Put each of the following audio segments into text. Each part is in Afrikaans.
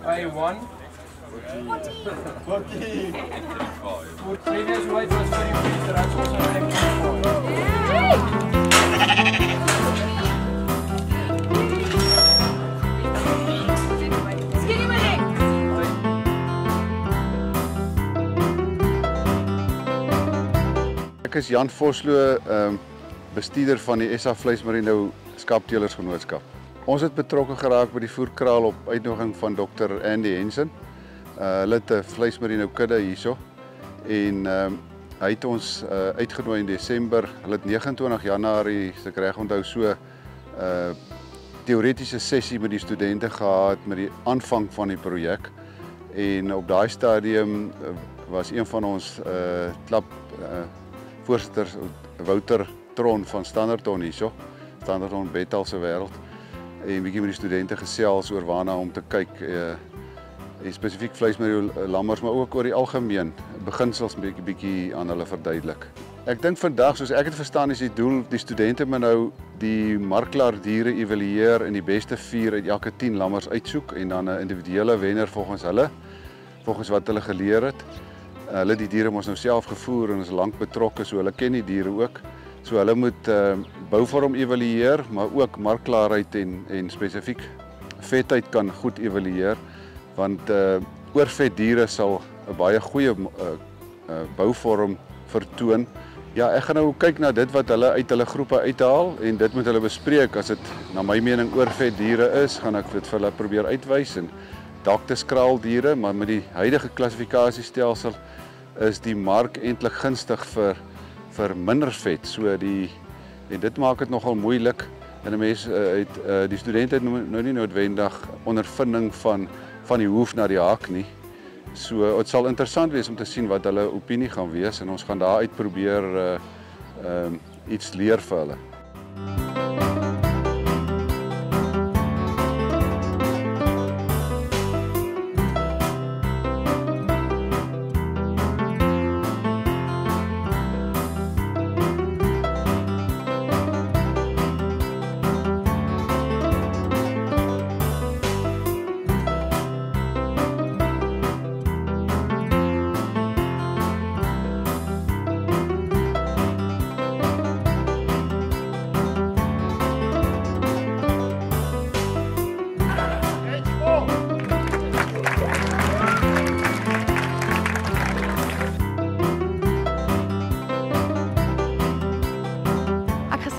A1. 40. Previous weight was 33, so that's also an extra point. Ek is Jan Vosloo, bestuurder van die SA Vleismerino Skaapteelersgenootskap. Ons het betrokke geraak by die voerkraal op uitnodiging van Dr. Andy Hensen. Hulle het 'n vleismerino kudde hierso en hy het ons uitgenooi in Desember. Hulle het 29 Januarie, as ek reg onthou, so teoretiese sessie met die studente gehad met die aanvang van die projek. En op daai stadium was een van ons klap voorsitter Wouter Tron van Standerton hierso, Standerton Betal se wêreld, en bietjie met die studente gesels oor waarna om te kyk, spesifiek vleismerino lammers, maar ook oor die algemeen beginsels bietjie aan hulle verduidelik. Ek dink vandag, soos ek het verstaan, is die doel die studente moet nou die marklaar diere evalueer en die beste 4 uit elke 10 lammers uitsoek en dan 'n individuele wenner volgens hulle, volgens wat hulle geleer het. Hulle die diere ons nou self gevoer en is lank betrokke, so hulle ken die diere ook. So hulle moet bouvorm evalueer, maar ook markklaarheid en spesifiek vetheid kan goed evalueer, want oorvet diere sal 'n baie goeie bouvorm vertoon. Ja, ek gaan nou kyk na dit wat hulle uit hulle groepe uithaal en dit moet hulle bespreek. As dit na my mening oorvet diere is, gaan ek dit vir hulle probeer uitwys en dalk te skraal diere, maar met die huidige klassifikasiestelsel is die mark eintlik gunstig vir minder vet. So en dit maak dit nogal moeilik en 'n mens die studente het nou nie noodwendig ondervinding van die hoof na die haak nie. So dit sal interessant wees om te sien wat hulle opinie gaan wees en ons gaan daaruit probeer iets leer vir hulle.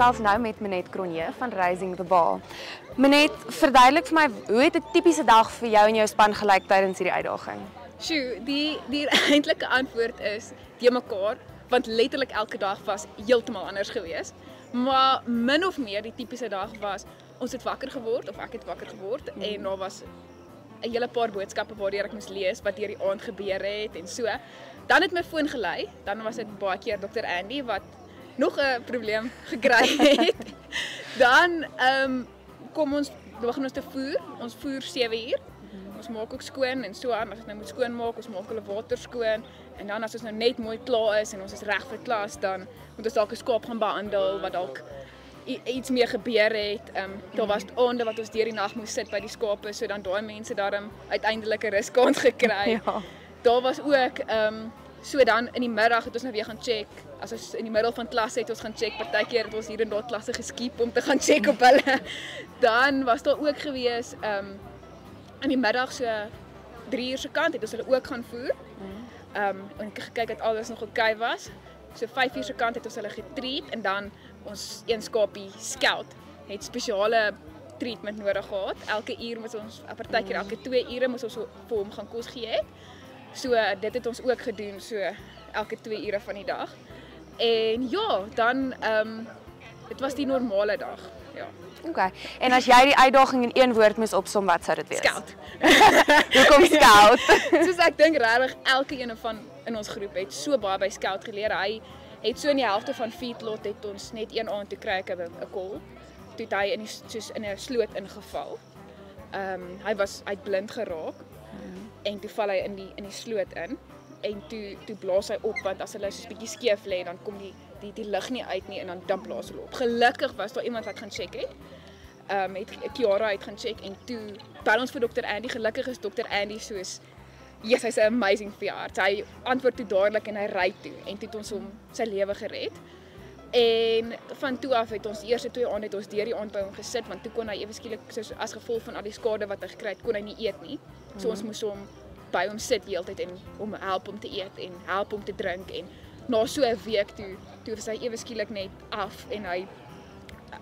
Selfs nou met Menet Cronje van Raising the Bar. Menet, verduidelik vir my, hoe het 'n tipiese dag vir jou en jou span gelyk tydens hierdie uitdaging? Sjoe, die eintlike antwoord is de mekaar, want letterlik elke dag was heeltemal anders geweest. Maar min of meer die tipiese dag was, ons het wakker geword, of ek het wakker geword, en daar was 'n hele paar boodskappe waardeur ek moes lees wat deur die aand gebeur het en so. Dan het my foon gelei, dan was dit baie keer Dr. Andy wat nog 'n probleem gekry het. Dan begin ons te voer. Ons voer 7 uur. Ons maak ook skoon en so aan. As ons nou moet skoonmaak, ons maak hulle water skoon en dan as ons nou net mooi klaar is en ons is reg vir klas, dan moet ons dalk 'n skaap gaan behandel wat dalk iets meer gebeur het. Daar was aande wat ons deur die nag moes sit by die skape, so dan daai mense daarom uiteindelik 'n ruskans gekry. Ja. Daar was ook so dan in die middag het ons nou weer gaan check. As ons in die middel van klas het ons gaan check, partykeer het ons hier en daar klasse geskiep om te gaan check op hulle. Dan was daar ook gewees in die middag so 3 uur se kant het ons hulle ook gaan voer. En ek gekyk dat alles nog oukei was. So 5 uur se kant het ons hulle getreat en dan ons een skapie Scout het spesiale treatment nodig gehad. Elke uur moes ons, partykeer elke 2 ure moes ons vir hom gaan kos gee het. So dit het ons ook gedoen, so elke 2 ure van die dag. En ja, dan dit was die normale dag. Ja. Okay. En as jy die uitdaging in een woord moes opsom, wat sou dit wees? Scout. Hoekom Scout? Soos ek dink regtig elke een van in ons groep het so baie by Scout geleer. Hy het so in die helfte van Feedlot het ons net een aand toe kry ek 'n call. Toe het hy soos in 'n sloot ingeval. Hy het blind geraak. En toe val hy in die sloot in. En toe blaas hy op, want as hulle soos bietjie skeef lê, dan kom die lig nie uit nie en dan blaas hulle op. Gelukkig was daar iemand wat gaan check het. het Kiara uit gaan check en toe bel ons vir Dr. Andy. Gelukkig is Dr. Andy soos yes, hy's 'n amazing veearts. Hy antwoord toe dadelik en hy ry toe en toe het ons hom sy lewe gered. En van toe af het ons die eerste 2 aande het ons deur die aand by hom gesit want toe kon hy ewe skielik soos as gevolg van al die skade wat hy gekry het, kon hy nie eet nie. So ons moes hom by hom sit die hele tyd en hom help om te eet en help om te drink en na so 'n week toe was hy ewe skielik net af en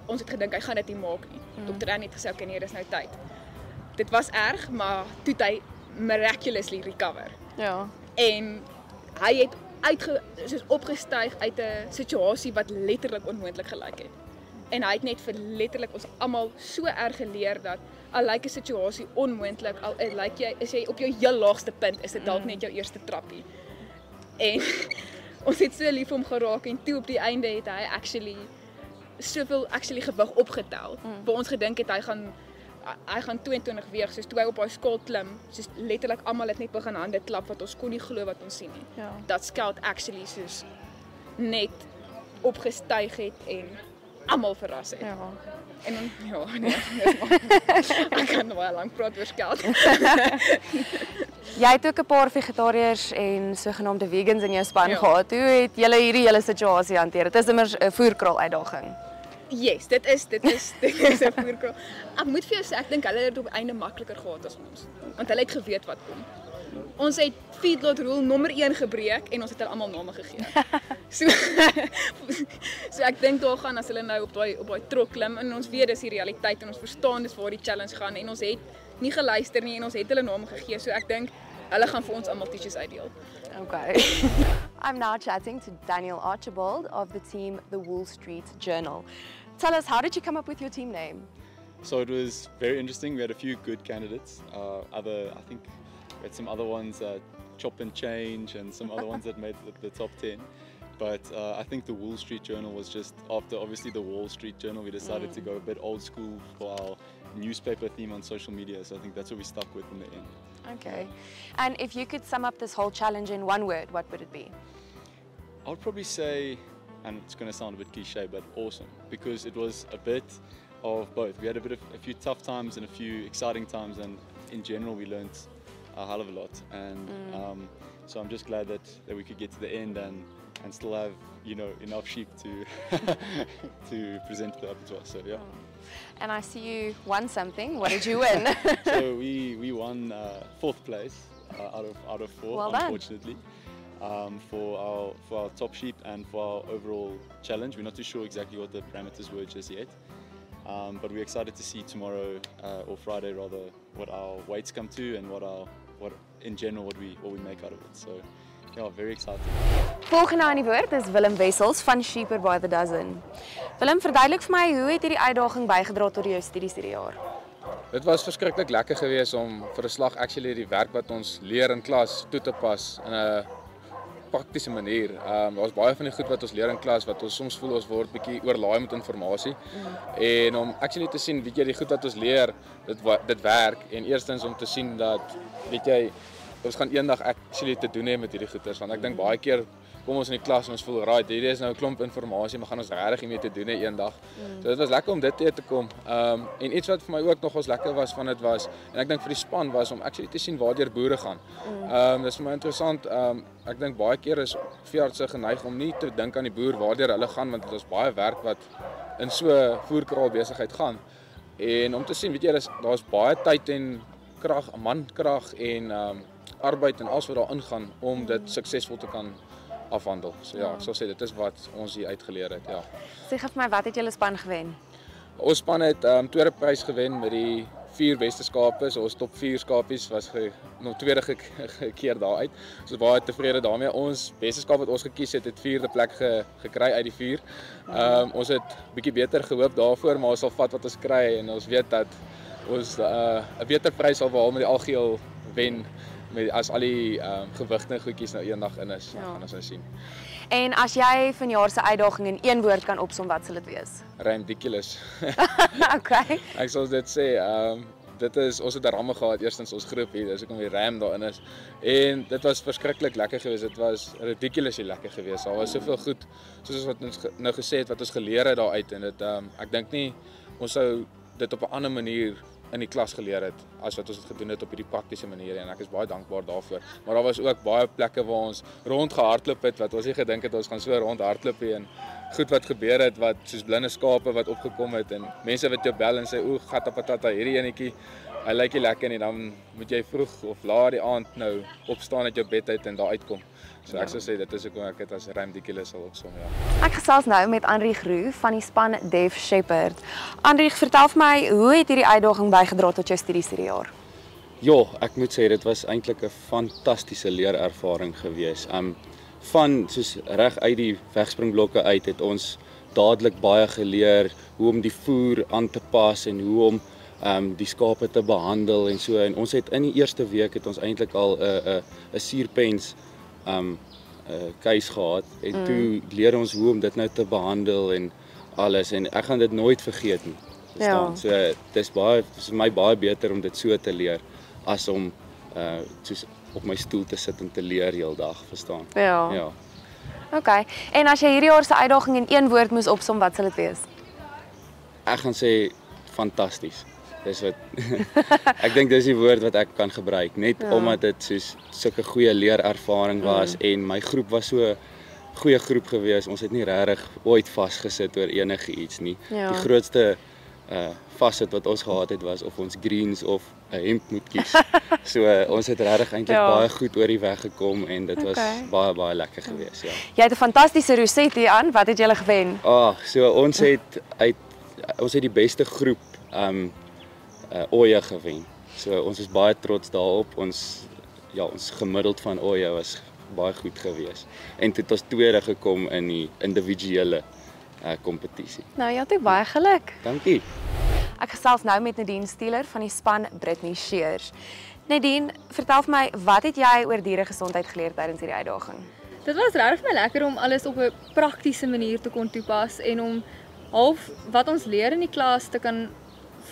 ons het gedink hy gaan dit nie maak nie. Dr. Annie het gesê okay, nee, dis nou tyd. Dit was erg, maar toe het hy miraculously recover. Ja. En hy het soos opgestyg uit 'n situasie wat letterlik onmoontlik gelyk het. En hy het net vir letterlik ons almal so erg geleer dat al lyk 'n situasie onmoontlik, al lyk is jy op jou heel laagste punt, is dit dalk net jou eerste trappie. En ons het so lief hom geraak en toe op die einde het hy soveel gewig opgetel. Waar ons gedink het hy gaan 22 weeg, soos toe hy op daai skaal klim, soos letterlik almal het net begin hande klap wat ons kon nie glo wat ons sien nie. Ja. Dat skeld soos net opgestyg het en almal verras het. Ja. En dan nee, ek kan baie lank praat oor skeld. Jy het ook 'n paar vegetariërs en sogenaamde vegans in jou span gehad. Hoe het julle hierdie hele situasie hanteer? Dit is immers 'n voerkraal uitdaging. Yes, dit is 'n voerkraal. Ek moet vir jou sê, ek dink hulle het dit op einde makliker gehad as ons, want hulle het geweet wat kom. Ons het Feedlot rule nommer 1 gebreek en ons het hulle almal name gegee. So ek dink daar gaan as hulle nou op daai trok klim en ons weet dis die realiteit en ons verstaan dis waar die challenge gaan en ons het nie geluister nie en ons het hulle name gegee. So ek dink hulle gaan vir ons almal t-shirts uitdeel. Okay. I'm now chatting to Daniel Archibald of the team The Wall Street Journal. Tell us, how did you come up with your team name? So it was very interesting. We had a few good candidates. I think we had some other ones, Chop and Change, and some other ones that made the top 10. But I think the Wall Street Journal was just after, obviously, the Wall Street Journal, we decided to go a bit old school for our newspaper theme on social media. So I think that's what we stuck with in the end. Okay. And if you could sum up this whole challenge in one word, what would it be? I would probably say, and it's going to sound a bit cliche, but awesome, because it was a bit of both. We had a few tough times and a few exciting times, and in general we learned a hell of a lot. And so I'm just glad that we could get to the end and still have enough sheep to to present to the upper class. So yeah. And I see you won something. What did you win? So we won 4th place out of 4, well done. Unfortunately. For our top sheep and for our overall challenge. We're not too sure exactly what the parameters were just yet, but we're excited to see tomorrow or Friday rather what our weights come to and what in general what we make out of it. So yeah, very excited. Volgende aan die woord is Willem Wessels van Sheeper by the Dozen. Willem, verduidelik vir my, hoe het hierdie uitdaging bygedra tot jou studies hierdie jaar? Dit was verskriklik lekker geweest om vir 'n slag actually die werk wat ons leer in klas toe te pas in 'n praktiese manier. Daar's baie van die goed wat ons leer in klas wat ons soms voel ons word bietjie oorlaai met inligting. En om actually te sien, weet jy, die goed wat ons leer, dit werk en eerstens om te sien dat weet jy ons gaan eendag actually te doen hê met hierdie goeters, want ek dink baie keer kom ons in die klas en ons voel right, hierdie is nou 'n klomp inligting, maar gaan ons regtig hiermee te doen hê eendag. So dit was lekker om dit te kom. En iets wat vir my ook nogals lekker was van dit was, en ek dink vir die span was om actually te sien waardeur boere gaan. Dis vir my interessant. Ek dink baie keer is veeartse geneig om nie te dink aan die boer waardeur hulle gaan, want dit is baie werk wat in so voerkraal besigheid gaan. En om te sien, weet jy, daar's baie tyd en krag, mankrag en arbeid en alles wat daarin gaan om dit suksesvol te kan afhandel. So ja, ek sal sê dit is wat ons hier uitgeleer het, ja. Sê vir my, wat het julle span gewen? Ons span het tweede prys gewen met die 4 beste skape. So ons top 4 skapies was tweede gekeer daar uit. So baie tevrede daarmee. Ons beste skaap wat ons gekies het 4de plek gekry uit die 4. Ons het bietjie beter gehoop daarvoor, maar ons sal vat wat ons kry en ons weet dat ons 'n beter prys sal behaal met die algeheel wen as al die gewigte goedjies nou eendag in is, gaan ons nou sien. En as jy vanjaar se uitdaging in een woord kan opsom, wat sal dit wees? Ridiculous. Okay. Ek sal dit sê, ons het 'n ramme gehad eerstens ons groep hier, dis hoekom die ram daarin is. En dit was verskriklik lekker geweest. Dit was ridiculously lekker geweest. Daar was soveel goed, soos wat ons nou gesê het wat ons geleer het daaruit en dit ek dink nie ons sou dit op 'n ander manier in die klas geleer het as wat ons dit gedoen het op hierdie praktiese maniere en ek is baie dankbaar daarvoor. Maar daar was ook baie plekke waar ons rondgehardloop het wat ons nie gedink het ons gaan so rondhardloop nie en goed wat gebeur het wat soos blinde skape wat opgekom het en mense wat jou bel en sê o, gatapatata, hierdie enetjie, hy lyk nie lekker nie, dan moet jy vroeg of laat die aand nou opstaan uit jou bed uit en daar uitkom. So ek sou sê dit is hoekom ek dit as ruimtekilos sal opsom, ja. Ek gesels nou met Anrieg Roux van die span Def Shepherd. Anrieg, vertel vir my, hoe het hierdie uitdaging bygedra tot jou studies hierdie jaar? Ja, ek moet sê dit was eintlik 'n fantastiese leerervaring gewees. Van soos reg uit die wegspringblokke uit het ons dadelik baie geleer hoe om die voer aan te pas en hoe om die skape te behandel en so. En ons het in die eerste week het ons eintlik al 'n suurpens keis gehad en toe leer ons hoe om dit nou te behandel en alles en ek gaan dit nooit vergeet nie. Verstaan? So dis vir my baie beter om dit so te leer as om soos op my stoel te sit en te leer heeldag, verstaan? Ja. Okay. En as jy hierdie jaar se uitdaging in een woord moes opsom, wat sal dit wees? Ek gaan sê fantasties. Dis wat ek dink dis die woord wat ek kan gebruik, net omdat dit soos sulke goeie leerervaring was en my groep was so goeie groep gewees. Ons het nie regtig ooit vasgesit oor enige iets nie. Die grootste facet wat ons gehad het was of ons greens of 'n hemp moet kies. So ons het regtig eintlik baie goed oor die weg gekom en dit was baie lekker geweest, ja. Jy het 'n fantastiese roset hier aan. Wat het julle gewen? So ons het die beste groep ooe gewen. So ons is baie trots daarop. Ons gemiddeld van ooe was baie goed geweest. En toe het ons tweede gekom in die individuele kompetisie. Nou ja, toe baie geluk. Dankie. Ek gesels nou met Nadine Stieler van die span Britney Shears. Nadine, vertel vir my, wat het jy oor dieregesondheid geleer tydens hierdie uitdaging? Dit was regtig vir my lekker om alles op 'n praktiese manier te kon toepas en om half wat ons leer in die klas te kan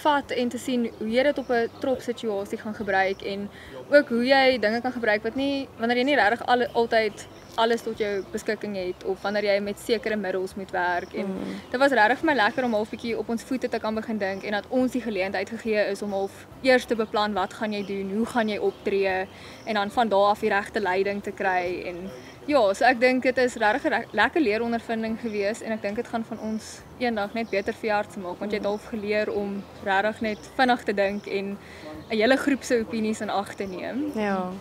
vat en te sien hoe jy dit op 'n trop situasie gaan gebruik en ook hoe jy dinge kan gebruik wat nie wanneer jy nie regtig altyd alles tot jou beskikking het of wanneer jy met sekere middels moet werk en dit was regtig vir my lekker om half bietjie op ons voete te kan begin dink en dat ons die geleentheid gegee is om half eers te beplan wat gaan jy doen, hoe gaan jy optree en dan van daar af die regte leiding te kry en ja, so ek dink dit is regtig 'n lekker leerondervinding gewees en ek dink dit gaan van ons eendag net beter verjaard maak want jy het half geleer om regtig net vinnig te dink en 'n hele groep se opinies in ag te neem. Ja,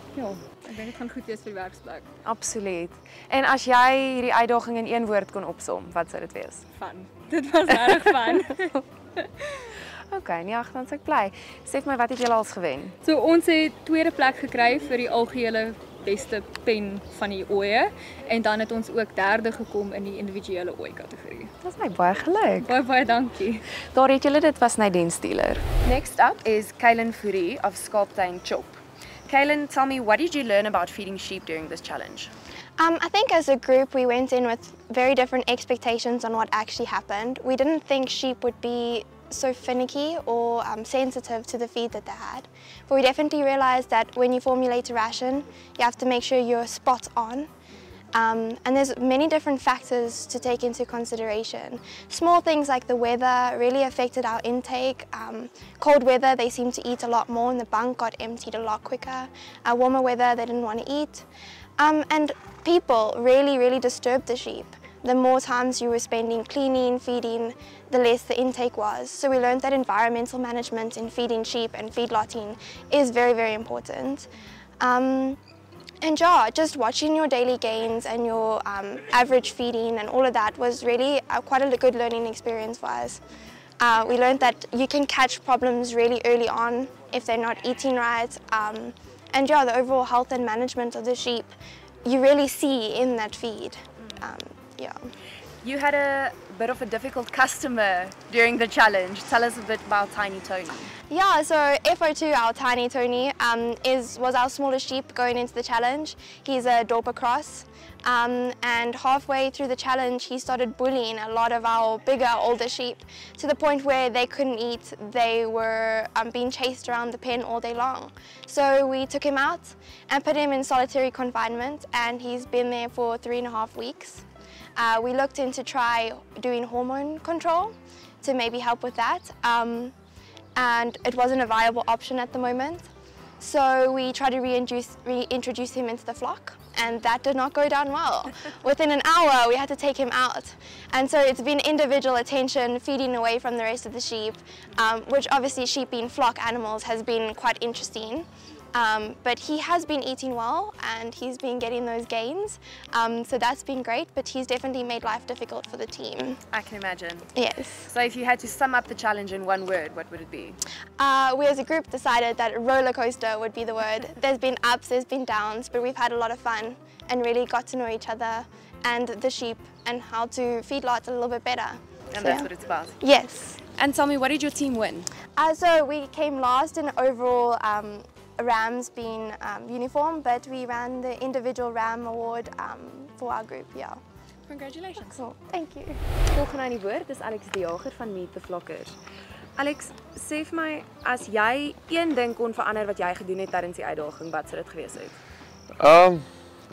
ek dink dit gaan goed wees vir die werksplek. Absoluut. En as jy hierdie uitdaging in een woord kon opsom, wat sou dit wees? Fun. Dit was regtig fun. Okay, nee, ag, dan sê ek bly. Sê vir my, wat het julle als gewen? So ons het tweede plek gekry vir die algehele beste pen van die ooe en dan het ons ook derde gekom in die individuele ooi kategorie. Dit is my baie geluk. Baie dankie. Daar het julle, dit was Nadine Stieler. Next up is Kaylin Fourie of Skaaptuin Chop. Kaylin, tell me, what did you learn about feeding sheep during this challenge? I think as a group we went in with very different expectations on what actually happened. We didn't think sheep would be so finicky or sensitive to the feed that they had. But we definitely realized that when you formulate a ration, you have to make sure you're spot on. And there's many different factors to take into consideration. Small things like the weather really affected our intake. Cold weather, they seemed to eat a lot more and the bunk got emptied a lot quicker. Warmer weather, they didn't want to eat. And people really disturbed the sheep. The more times you were spending cleaning, feeding, the less the intake was. So we learned that environmental management in feeding sheep and feedlotting is very important. And yeah, just watching your daily gains and your average feeding and all of that was really quite a good learning experience for us. We learned that you can catch problems really early on if they're not eating right. And yeah, the overall health and management of the sheep, you really see in that feed. Yeah. You had a bit of a difficult customer during the challenge. Tell us a bit about Tiny Tony. Yeah, so FO2, our Tiny Tony, was our smallest sheep going into the challenge. He's a Dorper cross. And halfway through the challenge, he started bullying a lot of our bigger, older sheep to the point where they couldn't eat. They were being chased around the pen all day long. So we took him out and put him in solitary confinement, and he's been there for 3.5 weeks. We looked into try doing hormone control to maybe help with that. and it wasn't a viable option at the moment. So we tried to reintroduce him into the flock, and that did not go down well. Within an hour, we had to take him out. And so it's been individual attention, feeding away from the rest of the sheep, which obviously sheep being flock animals has been quite interesting. But he has been eating well and he's been getting those gains. So that's been great, but he's definitely made life difficult for the team. I can imagine. Yes. So if you had to sum up the challenge in one word, what would it be? We as a group decided that roller coaster would be the word. There's been ups, there's been downs, but we've had a lot of fun and really got to know each other and the sheep and how to feed lots a little bit better. And that's what it's about. Yes. And tell me, what did your team win? So we came last in overall rams being uniform, but we ran the individual ram award for our group, yeah. Congratulations. Cool, thank you. Volgende aan die woord is Alex die Jager van Meet the Flockers. Alex, sê vir my, as jy een ding kon verander wat jy gedoen het tydens die uitdaging, wat sou dit gewees het?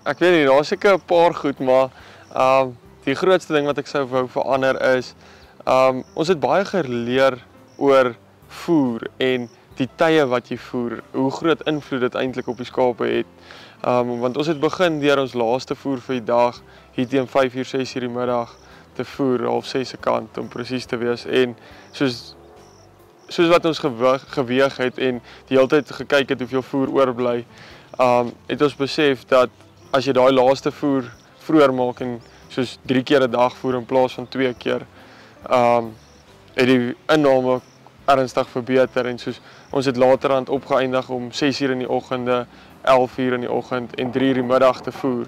Ek weet nie, daar's seker 'n paar goed, maar die grootste ding wat ek sou wou verander is ons het baie geleer oor voer en die tye wat jy voer, hoe groot invloed dit eintlik op die skape het. Want ons het begin deur ons laaste voer vir die dag hier teen 5:00, 6:00 die middag te voer, 5:30 se kant om presies te wees. En soos wat ons geweeg het en die hele tyd gekyk het hoeveel voer oorbly, het ons besef dat as jy daai laaste voer vroeër maak en soos 3 keer 'n dag voer in plaas van 2 keer, het die inname ernstig verbeter en soos ons het laterand opgeëindig om 6:00 in die oggende, 11:00 in die oggend en 3:00 die middag te voer.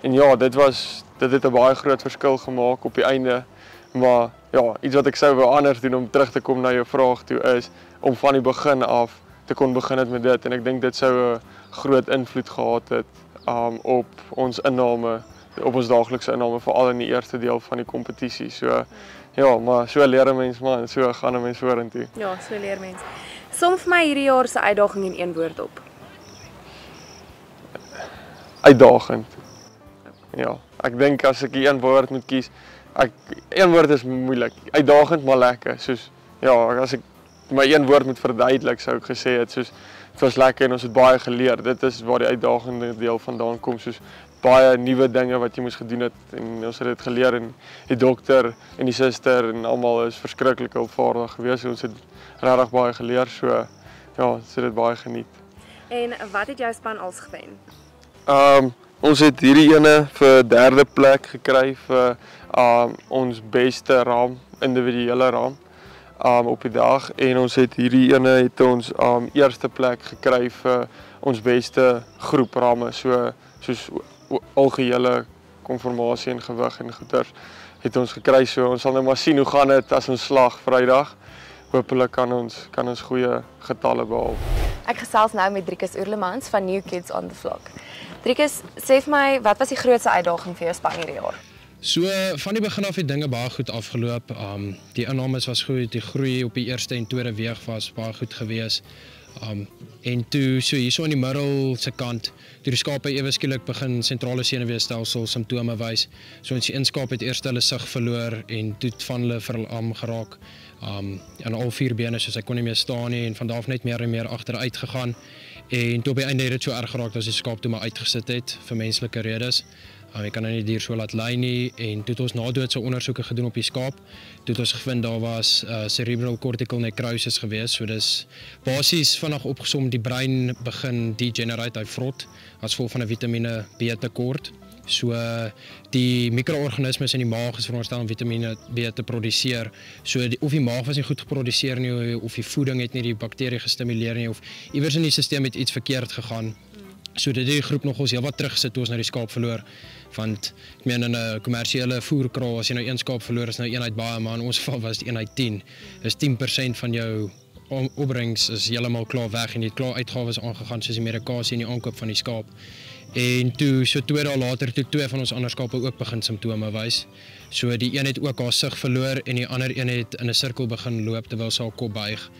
En ja, dit het 'n baie groot verskil gemaak op die einde, maar ja, iets wat ek sou wou anders doen om terug te kom na jou vraag toe is om van die begin af te kon begin het met dit, en ek dink dit sou 'n groot invloed gehad het op ons inname, op ons daaglikse inname, veral in die eerste deel van die kompetisie. So ja, maar so leer 'n mens, man, so gaan 'n mens vorentoe. Ja, so leer mens. Som vir my hierdie jaar se uitdaging in een woord op. Uitdagend. Ja, ek dink as ek een woord moet kies, een woord is moeilik. Uitdagend maar lekker. Soos ja, as ek my een woord moet verduidelik, sou ek gesê het soos het was lekker en ons het baie geleer. Dit is waar die uitdagende deel vandaan kom, soos baie nuwe dinge wat jy moes gedoen het en ons het dit geleer en die dokter en die suster en almal is verskriklik hulpvaardig geweest. Ons het regtig baie geleer, so ja, ons het dit baie geniet. En wat het jou span als gewen? Ons het hierdie ene vir 3de plek gekry vir ons beste ram, individuele ram op die dag, en ons het hierdie ene het ons eerste plek gekry vir ons beste groep ramme, soos algehele konformasie en gewig en goeders het ons gekry. So ons sal nou maar sien hoe gaan dit as ons slag Vrydag. Hoopelik kan ons goeie getalle behaal. Ek gesels nou met Driekus Oerlemans van New Kids on the Flock. Driekus, sê vir my, wat was die grootste uitdaging vir jou span hierdie jaar? So van die begin af het dinge baie goed afgeloop. Die innames was goed, die groei op die eerste en tweede weeg was baie goed gewees. En toe so hierso in die middel se kant, toe die skape ewe skielik begin sentrale senuweestelsel simptome wys. So ons een skaap het eers hulle sig verloor en toe van hulle verlam geraak. En al 4 bene, soos hy kon nie meer staan nie, en van daar af net meer en meer agteruit gegaan. En toe op die einde het dit so erg geraak dat die skaap toe maar uitgesit het vir menslike redes. Jy kan nou nie die dier so laat ly nie, en toe het ons nadoodse ondersoeke gedoen op die skaap. Toe het ons gevind daar was cerebral cortical necrosis gewees, so dis basies vinnig opgesom, die brein begin degenerate, hy vrot, as gevolg van 'n vitamine B tekort. So die mikroorganismes in die maag is veronderstel om vitamine B te produseer. So of die maag was nie goed geproduseer nie, of die voeding het nie die bakterie gestimuleer nie, of iewers in die stelsel het iets verkeerd gegaan. So dit het die groep nogals heel wat teruggesit toe ons na die skaap verloor. Want ek meen in 'n kommersiële voerkraal, as jy nou een skaap verloor, is nou 1 uit baie, maar in ons geval was dit 1 uit 10. Dis 10% van jou opbrengs is heeltemal klaar weg en jy het klaar uitgawes aangegaan soos die medikasie en die aankoop van die skaap. En toe so 2 dae later toe 2 van ons ander skape ook begin simptome wys. So die een het ook haar sig verloor en die ander een het in 'n sirkel begin loop terwyl sy haar kop buig.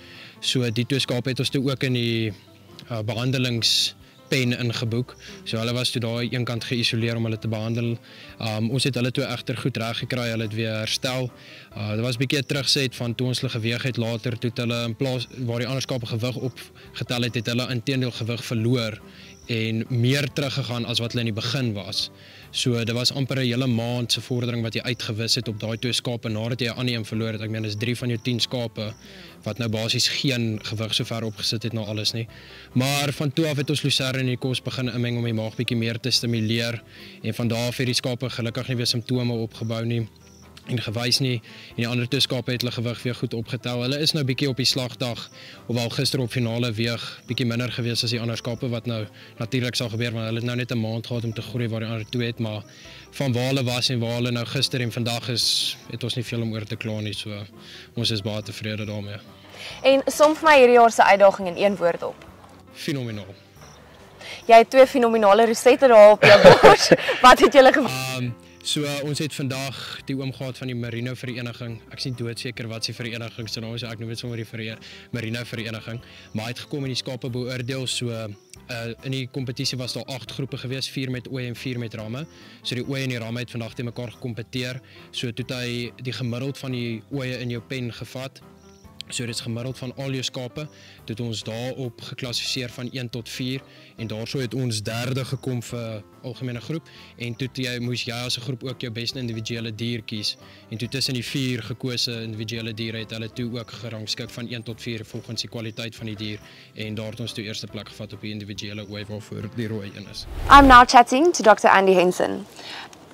So die 2 skape het ons toe ook in die pen ingeboek. So hulle was toe daai een kant geïsoleer om hulle te behandel. Ons het hulle toe egter goed reg gekry, hulle het weer herstel. Dit was 'n bietjie 'n terugset van toe ons hulle geweeg het later, toe het hulle in plaas waar die ander skape gewig opgetel het, het hulle inteendeel gewig verloor en meer teruggegaan as wat hulle in die begin was. So dit was amper 'n hele maand se vordering wat jy uitgewis het op daai 2 skape nadat jy 'n ander een verloor het. Ek meen dis 3 van jou 10 skape wat nou basies geen gewig so ver opgesit het na alles nie. Maar van toe af het ons lucerne in die kos begin inmeng om die maag bietjie meer te stimuleer en van daar af het die skape gelukkig nie weer simptome opgebou nie en gewys nie, en die ander 2 skape het hulle gewig weer goed opgetel. Hulle is nou bietjie op die slagdag, hoewel gister op finale weeg bietjie minder gewees as die ander skape, wat nou natuurlik sal gebeur, want hulle het nou net 'n maand gehad om te groei waar die ander 2 het, maar van waar hulle was en waar hulle nou gister en vandag is, het ons nie veel om oor te kla nie, so ons is baie tevrede daarmee. En som vir my hierdie jaar se uitdaging in een woord op. Fenomenaal. Jy het 2 fenominale resette daar op jou bord. Wat het julle So ons het vandag die oom gehad van die Marino Vereniging. Ek is nie doodseker wat se vereniging se naam is, ek noem dit sommer die Marino Vereniging, maar hy het gekom en die skape beoordeel. So in die kompetisie was daar 8 groepe gewees, 4 met ooi en 4 met ramme. So die ooi en die ramme het vandag teen mekaar gekompeteer. So toe het hy die gemiddeld van die ooie in jou pen gevat. So dit is gemiddeld van al jou skape, het ons daarop geklassifiseer van 1 tot 4 en daarso het ons derde gekom vir algemene groep en toe moes jy as 'n groep ook jou beste individuele dier kies en toe tussen die 4 gekose individuele diere het hulle toe ook gerangskik van 1 tot 4 volgens die kwaliteit van die dier en daar het ons toe eerste plek gevat op die individuele ooi waarvoor die rooi een is. I'm now chatting to Dr. Andy Henson.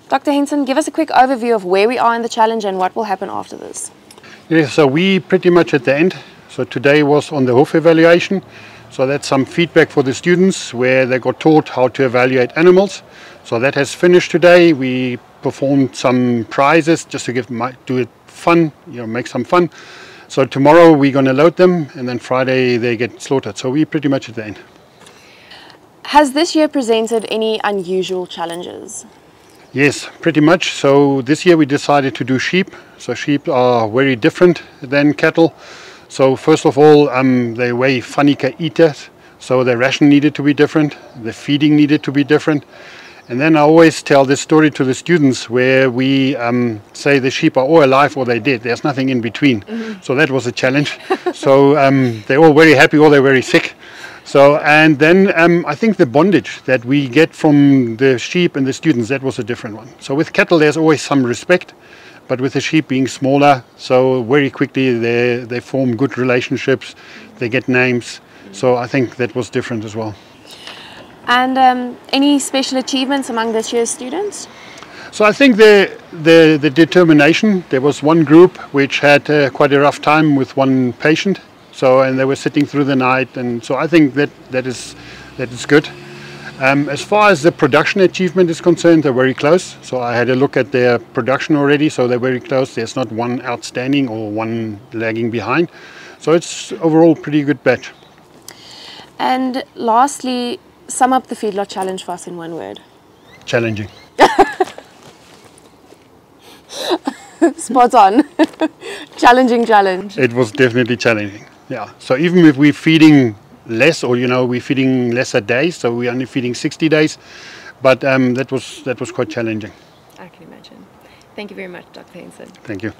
Dr. Henson, give us a quick overview of where we are in the challenge and what will happen after this. Yes, so we pretty much at the end. So today was on the hoof evaluation. So that's some feedback for the students where they got taught how to evaluate animals. So that has finished today. We performed some prizes just to do it fun, make some fun. So tomorrow we're going to load them and then Friday they get slaughtered. So we're pretty much at the end. Has this year presented any unusual challenges? Yes, pretty much. So this year we decided to do sheep. So sheep are very different than cattle. So first of all, they weigh fanica eaters. So the ration needed to be different. The feeding needed to be different. And then I always tell this story to the students where we say the sheep are all alive or they're dead. There's nothing in between. So that was a challenge. So they're all very happy or they're very sick. So, and then I think the bondage that we get from the sheep and the students, that was a different one. So with cattle, there's always some respect, but with the sheep being smaller, so very quickly they form good relationships, they get names. So I think that was different as well. And any special achievements among this year's students? So I think the determination, there was one group which had quite a rough time with one patient. So, and they were sitting through the night, and so I think that is good. As far as the production achievement is concerned, they're very close. So I had a look at their production already, so they're very close. There's not one outstanding or one lagging behind. So it's overall pretty good batch. And lastly, sum up the Feedlot challenge for us in one word. Challenging. Spot on. Challenging challenge. It was definitely challenging. Yeah. So even if we're feeding less, or we're feeding lesser days, so we're only feeding 60 days, but that was quite challenging. I can imagine. Thank you very much, Dr. Henson. Thank you.